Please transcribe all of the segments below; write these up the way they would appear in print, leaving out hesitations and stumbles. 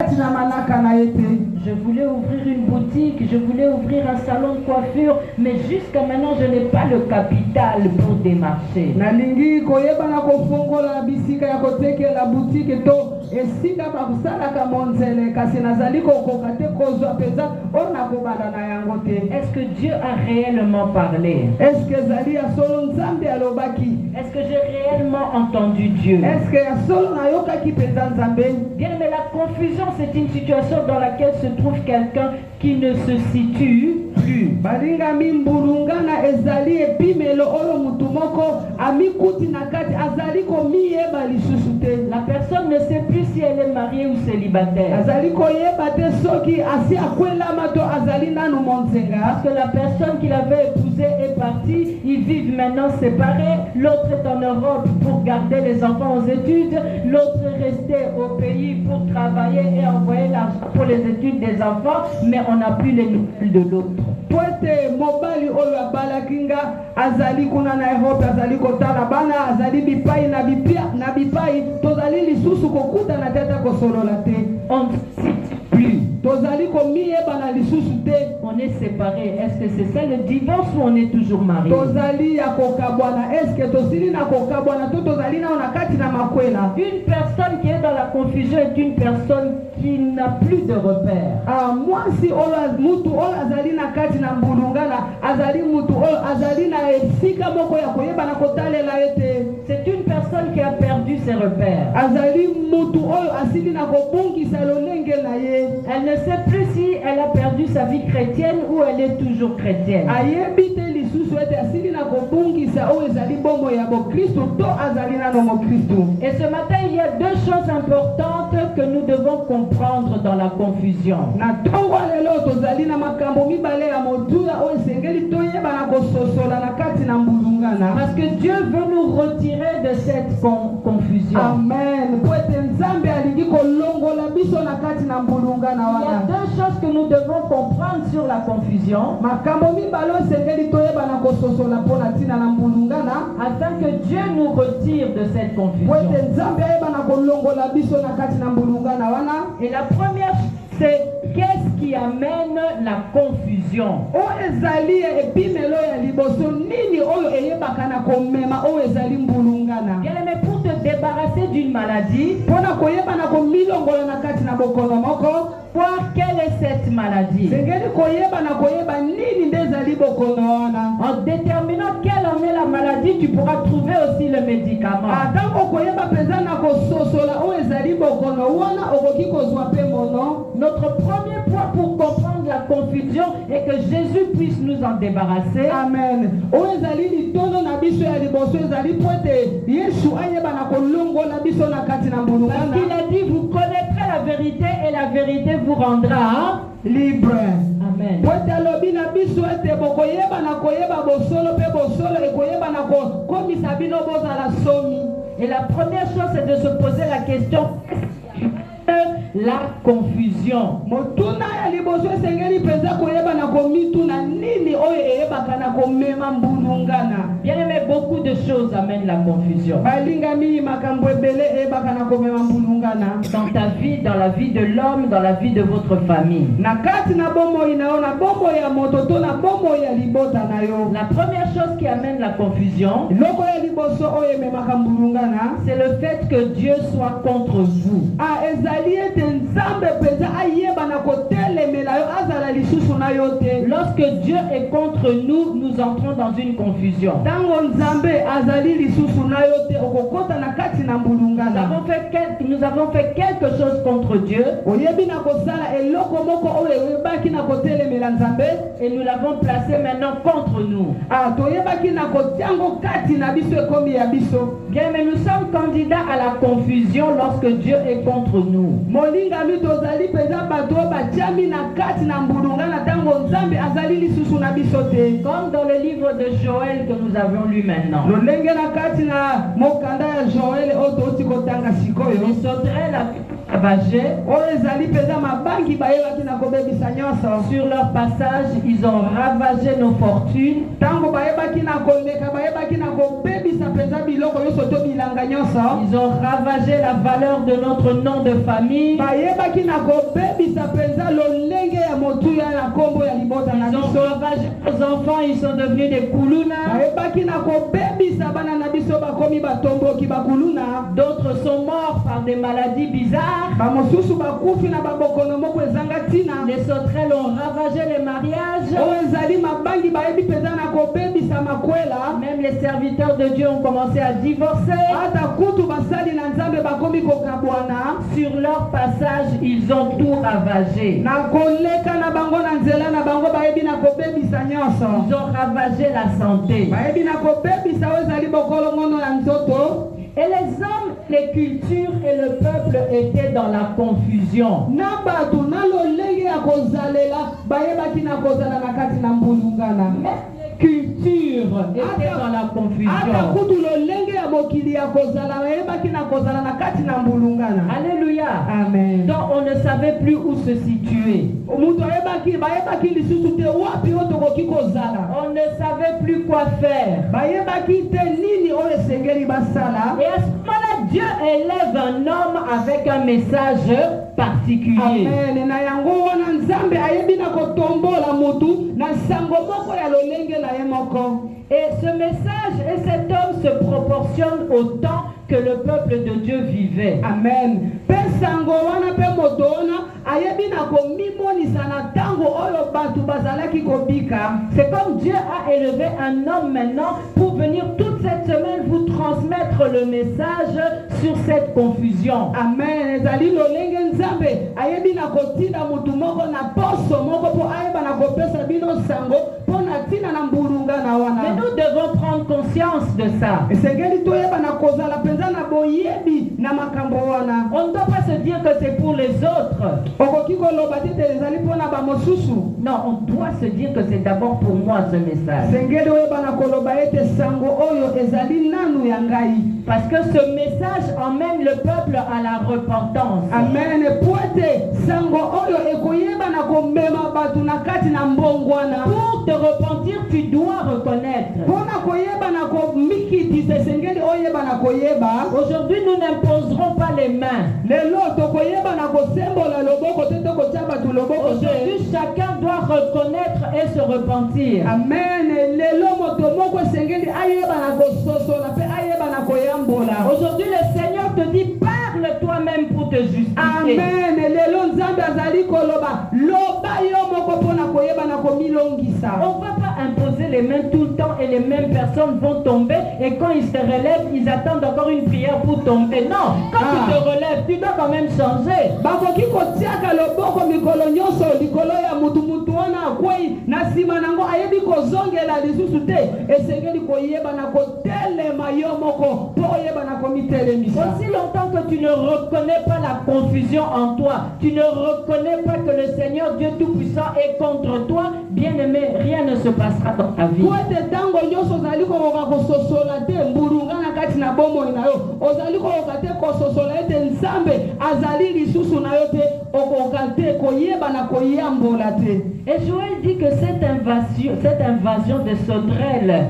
Je voulais ouvrir une boutique, je voulais ouvrir un salon de coiffure, mais jusqu'à maintenant je n'ai pas le capital pour démarcher. Est-ce que Dieu a réellement parlé? Est-ce que j'ai réellement entendu Dieu? Bien, mais la confusion, c'est une situation dans laquelle se trouve quelqu'un qui ne se situe plus. La personne ne sait plus si elle est mariée ou célibataire. Parce que la personne qu'il avait épousée est partie, ils vivent maintenant séparés. L'autre est en Europe pour garder les enfants aux études. L'autre est resté au pays pour travailler et envoyer l'argent pour les études des enfants, mais on n'a plus les nouvelles de l'autre. Mobali oyo abalakinga azali kuna na Europe azali kotala bana azali bipai na bipai tozali lisusu kokuta na tata kosolola te. On ne cite plus. On est séparés. Est-ce que c'est ça le divorce ou on est toujours mariés? Une personne qui est dans la confusion est une personne qui n'a plus de repères. C'est une personne qui a perdu ses repères. Elle ne sait plus si elle a perdu sa vie chrétienne ou elle est toujours chrétienne. Et ce matin, il y a deux choses importantes que nous devons comprendre dans la confusion. Parce que Dieu veut nous retirer de cette confusion. Amen. Il y a deux choses que nous devons comprendre sur la confusion, afin que Dieu nous retire de cette confusion. Et la première, c'est qu'est-ce qui amène la confusion? Bien aimé, pour te débarrasser d'une maladie, voir quelle est cette maladie. En déterminant quelle en est la maladie, tu pourras trouver aussi le médicament. Notre premier point pour comprendre la confusion est que Jésus puisse nous en débarrasser. Amen. Parce qu'il a dit, vous connaîtrez la vérité et la vérité vous rendra libre. Amen. Et la première chose, c'est de se poser la question, la confusion. Bien aimé, beaucoup de choses amènent la confusion. Dans ta vie, dans la vie de l'homme, dans la vie de votre famille. La première chose qui amène la confusion, c'est le fait que Dieu soit contre vous. Lorsque Dieu est contre nous, nous entrons dans une confusion. Nous avons fait quelque chose contre Dieu et nous l'avons placé maintenant contre nous. Bien, mais nous sommes candidats à la confusion lorsque Dieu est contre nous. Comme dans le livre de Joël que nous avons lu maintenant. Les sauterelles ravagées. Sur leur passage, ils ont ravagé nos fortunes. Ils ont ravagé la valeur de notre nom de famille. Ils ont ravagé nos enfants, ils sont devenus des koulouna. D'autres sont morts par des maladies bizarres. Les sauterelles ont ravagé les mariages. Même les serviteurs de Dieu ont commencé à divorcer. Sur leur passage, ils ont tout ravagé. Ils ont ravagé la santé. Et les hommes, les cultures et le peuple étaient dans la confusion. Culture était dans la confusion. Alléluia. Amen. Donc on ne savait plus où se situer. On ne savait plus quoi faire. Et à ce moment-là, Dieu élève un homme avec un message particulier. Amen. Et ce message et cet homme se proportionnent au temps que le peuple de Dieu vivait. Amen. C'est comme Dieu a élevé un homme maintenant pour venir toute cette semaine vous transmettre le message sur cette confusion. Amen. Mais nous devons prendre conscience de ça. On ne doit pas se dire que c'est pour les autres. Non, on doit se dire que c'est d'abord pour moi ce message. Parce que ce message emmène le peuple à la repentance. Amen. Pour te repentir, tu dois reconnaître. Aujourd'hui, nous n'imposerons pas les mains. Aujourd'hui, chacun doit reconnaître et se repentir. Amen. Aujourd'hui, le Seigneur te dit, parle toi-même pour te justifier. Amen. On ne va pas imposer les mains tout le temps et les mêmes personnes vont tomber et quand ils se relèvent, ils attendent encore une prière pour tomber. Non, quand tu te relèves, tu dois quand même changer. Aussi longtemps que tu ne reconnais pas la confusion en toi, tu ne reconnais pas que le Seigneur Dieu Tout-Puissant est contre toi, bien-aimé, rien ne se passera dans ta vie. Et Joël dit que cette invasion des sauterelles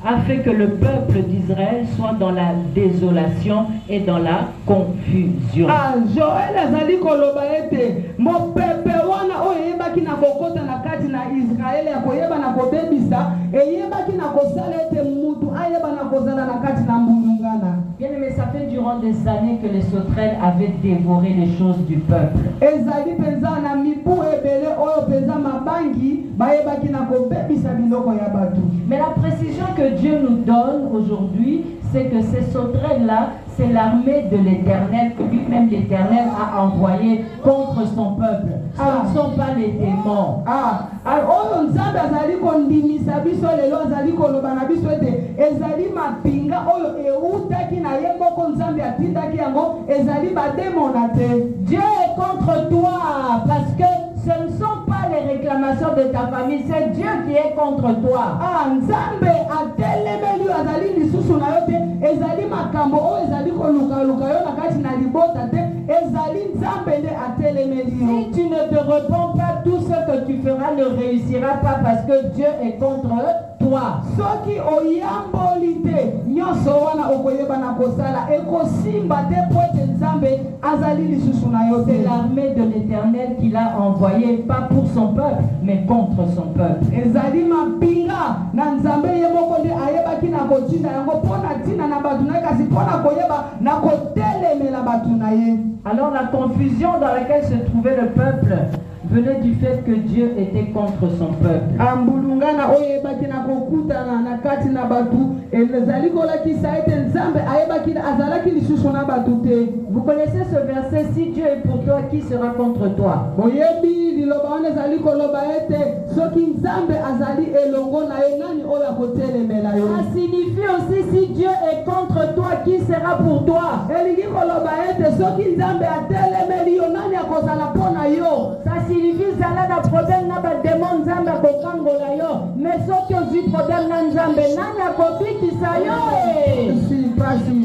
a fait que le peuple d'Israël soit dans la désolation et dans la confusion. Joël azali koloba ete mo pepe wana oyebaki na kokota na kati na Israël ya koyeba na kobebisa eyebaki na kosala ete mutu ayeba na kozala na kati na mbulungana. Bien aimé, ça fait durant des années que les sauterelles avaient dévoré les choses du peuple. Ezali penza na mibu ebele oyo penza mabangi bayebaki na kobebisa biloko ya batu. Mais la précision que Dieu nous donne aujourd'hui, c'est que ces sauterelles-là, c'est l'armée de l'Éternel que lui-même l'Éternel a envoyé contre son peuple. Ce ne sont pas les démons. Dieu est contre toi parce que ce ne sont pas les réclamations de ta famille, c'est Dieu qui est contre toi. Nzambe atelemeli azali lisusu na yo te, ezali makambo o ezali koluka luka yo na kati na libota te, ezali Nzambe nde atelemeli yo. Si tu ne te repens pas, tout ce que tu feras ne réussira pas parce que Dieu est contre toi. Soki oyamboli te, nyonso wana okoyeba na kosala ekosimba te po ete Nzambe azali lisusu na yo te. C'est l'armée de l'Éternel qu'il a envoyé, pas pour son peuple, mais contre son peuple. Ezali mapinga na Nzambe ye moko nde ayebaki na kotinda yango mpona ntina na bato na ye, kasi mpona koyeba na kotelemela bato na ye. Alors la confusion dans laquelle se trouvait le peuple venait du fait que Dieu était contre son peuple. Ambulungana oyebaki na kokutana na kati na batu ezali kolakisa ete Nzambe ayebaki azalaki lisusu na batu te. Vous connaissez ce verset, si Dieu est pour toi, qui sera contre toi? Oyebi liloba wana ezali koloba ete soki Nzambe azali elongo na yo, nani oyo akotelemela yo? Ça signifie aussi si Dieu est contre toi, qui sera pour toi? Elingi koloba ete soki Nzambe atelemeli yo, nani akozala mpona yo? Ça signifie zala na problème na ba démon Nzambe akokangola yo, mais soki ozwi problème na Nzambe, nani akobikisa yo? Si pasi.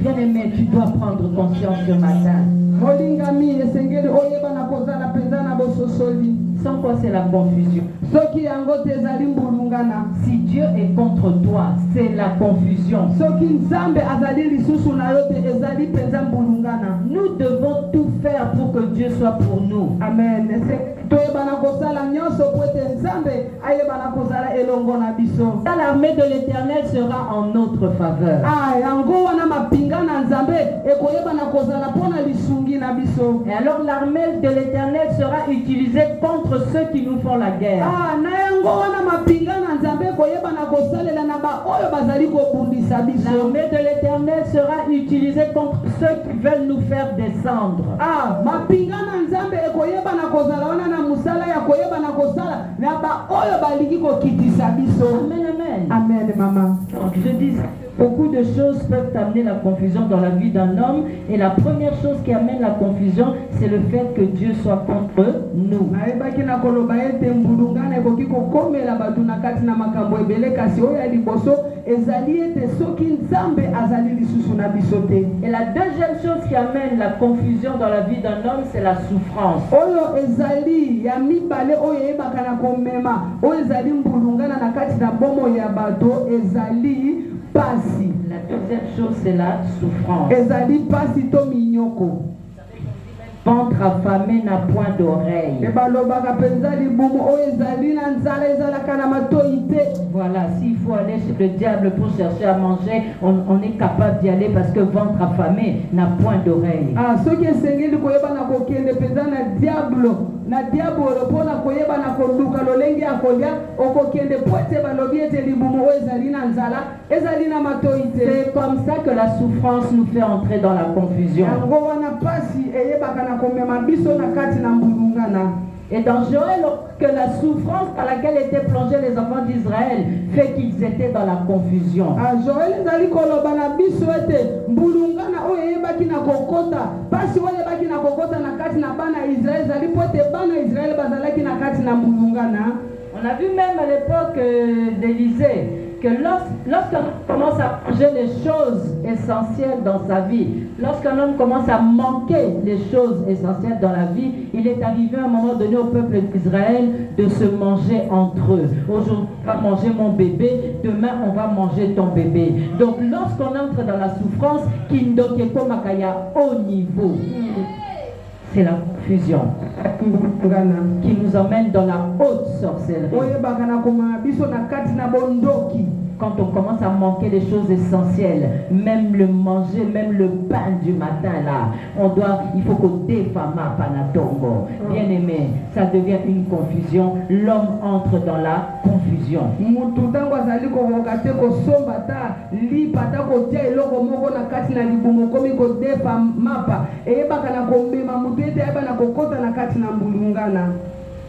Bien-aimé, tu dois prendre conscience ce matin. Molingami esengeli oyeba na kozala penza na bososoli. Sans quoi c'est la confusion. Soki yango te ezali mbulungana. Si Dieu est contre toi, c'est la confusion. Soki Nzambe azali lisusu na yo te ezali penza mbulungana. Nous devons tout faire pour que Dieu soit pour nous. Amen. Toyeba na kosala nyonso po ete Nzambe ayeba na kozala elongo na biso. L'armée de l'Éternel sera en notre faveur. Yango wana mapinga na Nzambe ekoyeba na kozala mpona lisungi na biso. Et alors l'armée de l'Éternel sera utilisée contre ceux qui nous font la guerre. Na yango wana mapinga na Nzambe ekoyeba na kosalela na ba oyo bazali kobundisa biso. L'armée de l'Éternel sera utilisée contre ceux qui veulent nous faire descendre. Mapinga na Nzambe ekoyeba na kozala wana na musala ya koyeba na kosala na ba oyo baliki kokitisa biso. Amen, amen. Amen, maman. Je dis, beaucoup de choses peuvent amener la confusion dans la vie d'un homme. Et la première chose qui amène la confusion, c'est le fait que Dieu soit contre nous. Et la deuxième chose qui amène la confusion dans la vie d'un homme, c'est la souffrance. La deuxième chose, c'est la souffrance. Ventre affamé n'a point d'oreille. Voilà, s'il faut aller chez le diable pour chercher à manger, on est capable d'y aller parce que ventre affamé n'a point d'oreille. Na diabolo pona koyeba na konduka lolenge akolia okokende poete balobi ete libumu ezali na nzala ezali na matoite. C'est comme ça que la souffrance nous fait entrer dans la confusion. Yango wana pasi eyebaka na komema biso na kati na mbulungana. Et dans Joël, que la souffrance dans laquelle étaient plongés les enfants d'Israël fait qu'ils étaient dans la confusion. Joël zali koloba na biso ete mbulungana oyo eyebaki na kokota pasi oyo eyebaki na kokota na kati na bana Israël zali pote bana Israël bazalaki na kati na mbulungana. On a vu même à l'époque d'Élisée que lorsqu'un homme commence à manger les choses essentielles dans sa vie, lorsqu'un homme commence à manquer les choses essentielles dans la vie, il est arrivé à un moment donné au peuple d'Israël de se manger entre eux. Aujourd'hui, on va manger mon bébé, demain on va manger ton bébé. Donc lorsqu'on entre dans la souffrance, Kindokeko Makaya au niveau, c'est la confusion qui nous emmène dans la haute sorcellerie. Quand on commence à manquer les choses essentielles, même le manger, même le pain du matin là, il faut qu'on défama panatongo. Bien aimé, ça devient une confusion. L'homme entre dans la confusion.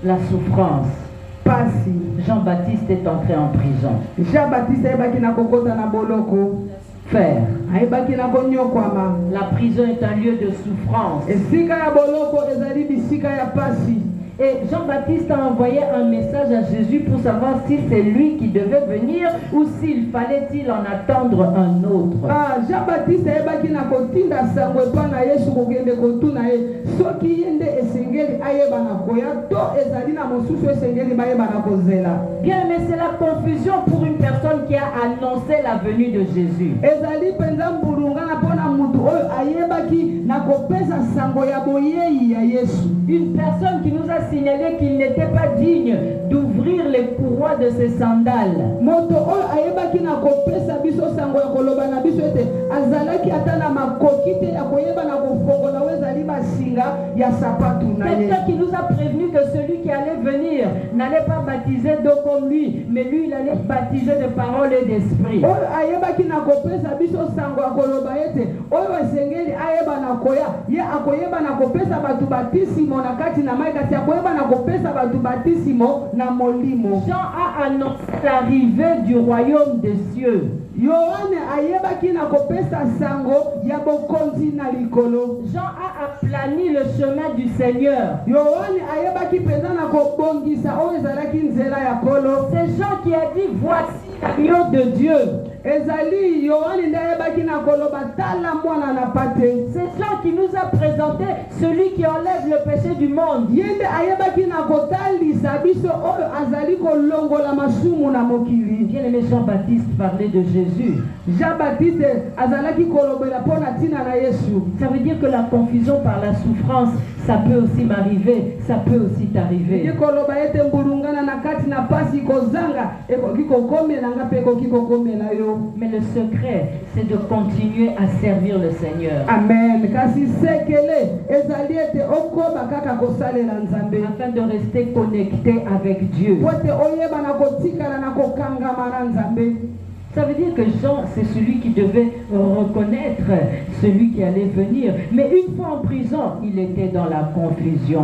La souffrance. Jean-Baptiste est entré en prison. Faire. La prison est un lieu de souffrance. Et Jean-Baptiste a envoyé un message à Jésus pour savoir si c'est lui qui devait venir ou s'il fallait-il en attendre un autre. Jean-Baptiste ayebaki na kotinda sango epa na Yesu kokende kotuna ye soki ye nde esengeli ayeba na koya to ezali na mosusu esengeli bayeba na kozela. Bien, mais c'est la confusion pour une personne qui a annoncé la venue de Jésus. Ezali penza mbulungana mpona mutu oyo ayebaki na kopesa sango ya boyeyi ya Yesu. Une personne qui nous a signalé qu'il n'était pas digne d'ouvrir les courroies de ses sandales. Moto oyo ayebaki na kopesa biso sango ya koloba na biso ete azalaki ata na makoki te ya koyeba na kofongola oyo ezali basinga ya sapatu na ye. Quelqu'un qui nous a prévenu que celui qui allait venir n'allait pas baptiser d'eau comme lui, mais lui il allait baptiser de parole et d'esprit. Oyo ayebaki na kopesa biso sango ya koloba ete oyo esengeli ayeba na koya ye akoyeba na kopesa batu batisimo na kati na mai kasi akoyeba na kopesa batu batisimo na molimo. Jean a annoncé l'arrivée du royaume des cieux. Yohane ayebaki na kopesa sango ya bokonzi na likolo. Jean a aplani le chemin du Seigneur. Yohane ayebaki penza na kobongisa oyo ezalaki nzela ya kolo. C'est Jean qui a dit voici l'agneau de Dieu. Ezali Yohane nde ayebaki na koloba tala mwana na pate. C'est Jean qui nous a présenté celui qui enlève le péché du monde. Yende ayebaki na kotalisa biso oyo azali kolongola masumu na mokili. Bien-aimé Jean-Baptiste parlait de Jésus. Jean-Baptiste azalaki kolobela pona tina na Yesu. Ça veut dire que la confusion par la souffrance, ça peut aussi m'arriver, ça peut aussi t'arriver. Ye koloba ete mbulungana na kati na pasi kozanga ekoki kokomela nga pe ekoki kokomela yo. Mais le secret, c'est de continuer à servir le Seigneur. Amen. Kasi sekele ezali ete okoba kaka kosalela Nzambe afin de rester connecté avec Dieu. Pote oyeba na kotikala na kokangama na Nzambe. Ça veut dire que Jean, c'est celui qui devait reconnaître celui qui allait venir. Mais une fois en prison, il était dans la confusion.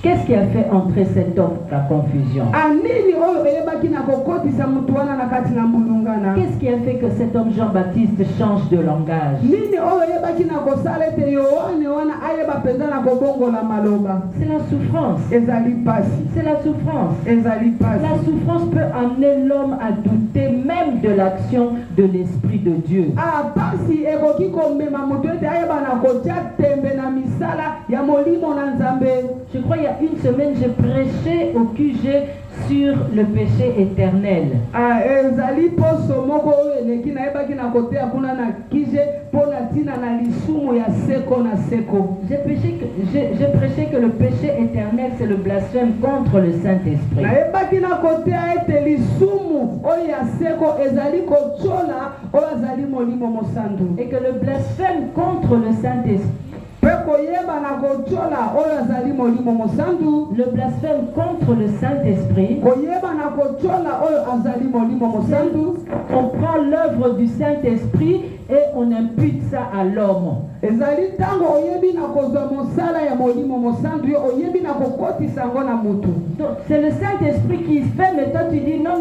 Qu'est-ce qui a fait entrer cet homme dans la confusion? Qu'est-ce qui a fait que cet homme Jean-Baptiste change de langage? C'est la souffrance. C'est la souffrance. La souffrance peut amener l'homme à douter même de l'action de l'Esprit de Dieu. Je crois il y a une semaine, j'ai prêché au QG sur le péché éternel. J'ai prêché que le péché éternel, c'est le blasphème contre le Saint-Esprit. Et que le blasphème contre le Saint-Esprit, le blasphème contre le Saint-Esprit, on prend l'œuvre du Saint-Esprit et on impute ça à l'homme. Donc c'est le Saint-Esprit qui fait, mais toi tu dis non.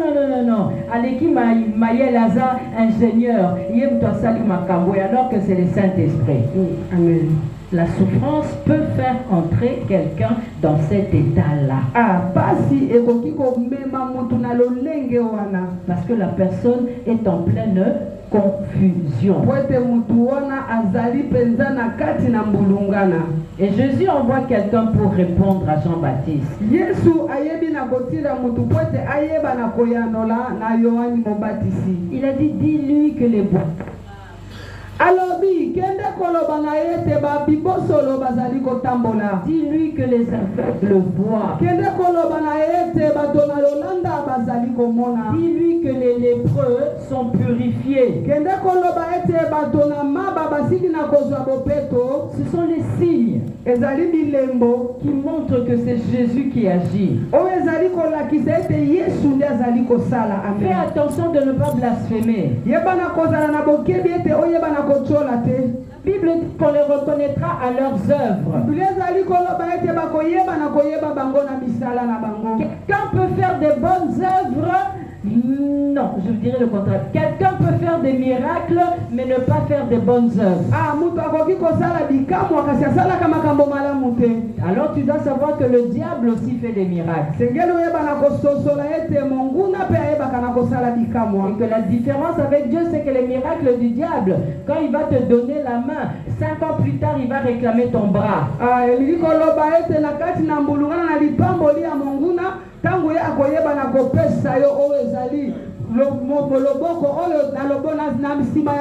Aleki Maïe Lazare, ingénieur, alors que c'est le Saint-Esprit. Amen. La souffrance peut faire entrer quelqu'un dans cet état-là. Parce que la personne est en pleine confusion. Et Jésus envoie quelqu'un pour répondre à Jean-Baptiste. Il a dit, dis-lui que les bois. Alors, dis-lui que les aveugles voient. Dis-lui que les lépreux sont purifiés. Ce sont les signes qui montrent que c'est Jésus qui agit. Fais attention de ne pas blasphémer. Bible dit qu'on les reconnaîtra à leurs œuvres. Quelqu'un peut faire des bonnes œuvres. Non, je dirais le contraire. Quelqu'un peut faire des miracles, mais ne pas faire des bonnes œuvres. Alors tu dois savoir que le diable aussi fait des miracles. Et que la différence avec Dieu, c'est que les miracles du diable, quand il va te donner la main, 5 ans plus tard, il va réclamer ton bras. Tangu ya akoyeba na kopesa yo oyo ezali loboko oyo na lobona na misima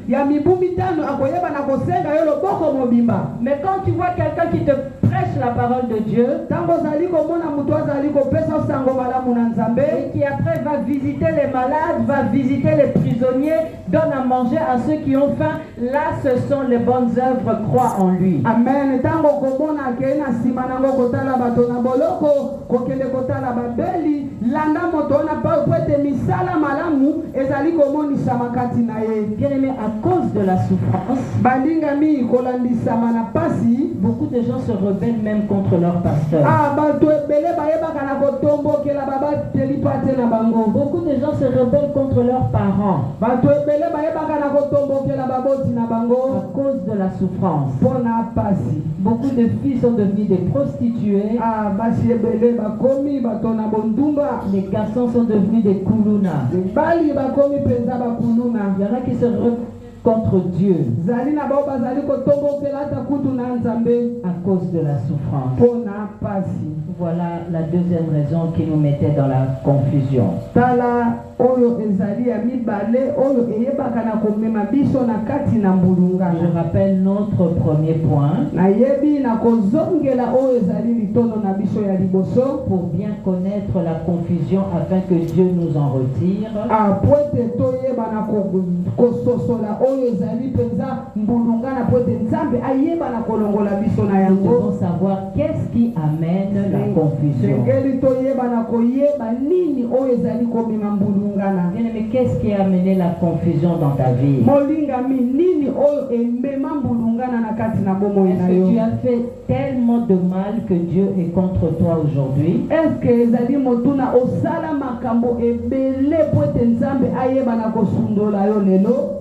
ya mibumi tano akoyeba na kosenga yo loboko mobimba. Mais quand tu vois quelqu'un qui te prêche la parole de Dieu, tango zali komona mutu azali kopesa sango malamu na Nzambe, et qui après va visiter les malades, va visiter les prisonniers, donne à manger à ceux qui ont faim, là ce sont les bonnes œuvres, crois en lui. Amen. Tango komona ke na sima nango kotala bato na boloko kokende kotala babeli landa moto na pa kwete misala malamu ezali komonisa makati na ye. Bien aimé, à cause de la souffrance, balingami kolandisa mana pasi, beaucoup de gens se rebellent même contre leur pasteur. Bato ebele bayebaka na kotombokela baba telipate na bango. Beaucoup de gens se rebellent contre leurs parents. Bato ebele bayebaka na kotombokela baboti na bango à cause de la souffrance. Pona pasi. Beaucoup de filles sont devenues des prostituées. Basi ebele bakomi bato na bondumba. Les garçons sont devenus des kuluna. Bali bakomi penza bakuluna. Il y en a qui se rebellent contre Dieu à cause de la souffrance. Voilà la deuxième raison qui nous mettait dans la confusion. Je rappelle notre premier point. Pour bien connaître la confusion afin que Dieu nous en retire. Nous devons savoir qu'est-ce qui amène la confusion. Mais qu'est-ce qui a amené la confusion dans ta vie? Est-ce que tu as fait tellement de mal que Dieu est contre toi aujourd'hui?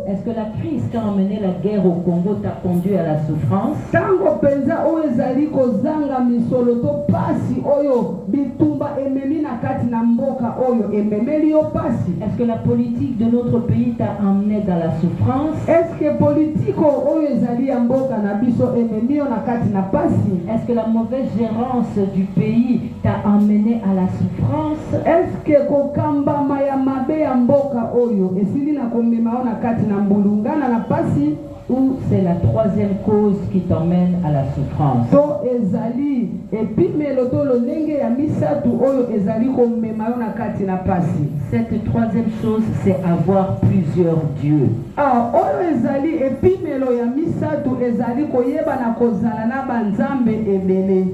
Est-ce que la crise qui a amené la guerre au Congo t'a conduit à la souffrance? Est-ce que la politique de notre pays t'a amené dans la souffrance? Est-ce que la mauvaise gérance du pays t'a amené à la souffrance? Est-ce que ou c'est la troisième cause qui t'emmène à la souffrance? Cette troisième chose, c'est avoir plusieurs dieux.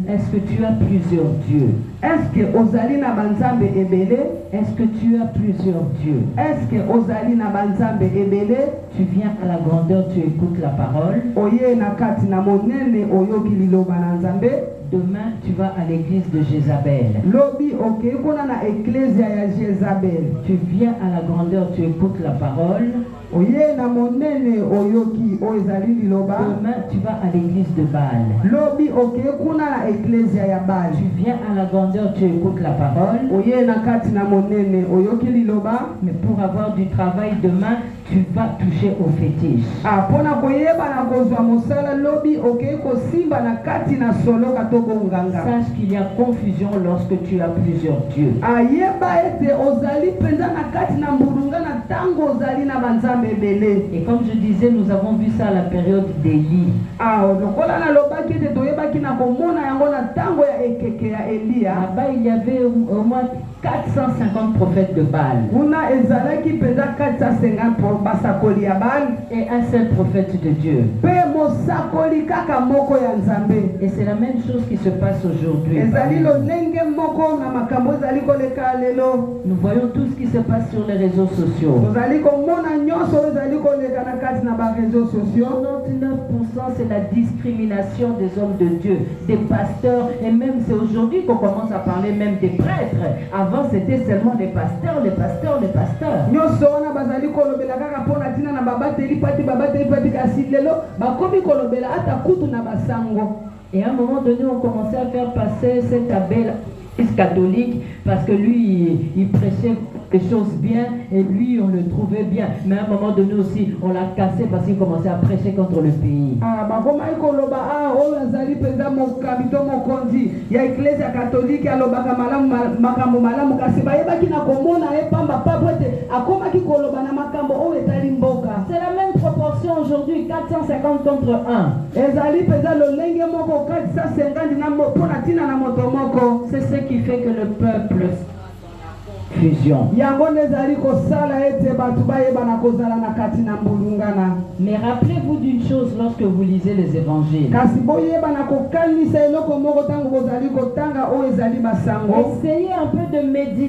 Est-ce que tu as plusieurs dieux? Est-ce que tu as plusieurs dieux? Est-ce que tu viens à la grandeur, tu écoutes la parole. Demain, tu vas à l'église de Jézabel. Tu viens à la grandeur, tu écoutes la parole. Demain, tu vas à l'église de Baal. Tu viens à la grandeur, tu écoutes la parole. Mais pour avoir du travail demain, tu vas toucher au fétiche. Sache qu'il y a confusion lorsque tu as plusieurs dieux. Et comme je disais, nous avons vu ça à la période d'Élie. Là-bas, il y avait au moins 450 prophètes de Baal kuna ezalaki peza 450 basakoli ya Baal et un seul prophète de Dieu. pe mosakoli kaka moko ya Nzambe. Et c'est la même chose qui se passe aujourd'hui. ezali lolenge moko na makambo ezali koleka lelo. Nous voyons tout ce qui se passe sur les réseaux sociaux. tozali komona nyonso ezali koleka na kati na bareseau sociaux. 99% c'est la discrimination des hommes de Dieu, des pasteurs, et même c'est aujourd'hui qu'on commence à parler même des prêtres. Avant c'était seulement les pasteurs, les pasteurs, les pasteurs. nyonso wana bazali kolobela kaka mpona ntina na babateli pati kasi lelo bakomi kolobela ata kutu na basango. Et à un moment donné, on commençait à faire passer cet Abel catholique parce que lui, il prêchait des choses bien et lui, on le trouvait bien. Mais à un moment donné aussi, on l'a cassé parce qu'il commençait à prêcher contre le pays. bakomai koloba oyo azali mpenza mokambi to mokonzi ya eklesia katolike alobaka makambo malamu kasi bayebaki na komona ye pamba papo ete akomaki koloba na makambo oyo etali mboka. C'est la même proportion aujourd'hui, 450 contre 1. ezali mpenza lolenge moko 450 mpona ntina na moto moko. C'est ce qui fait que le peuple fusion. yango nezali kosala ete bato bayebana kozala na kati na mbulungana. Mais rappelez-vous d'une chose lorsque vous lisez les évangiles. kasi boyebana kokanisa eloko moko ntango bozali kotanga oyo ezali basango. Essayez un peu de méditer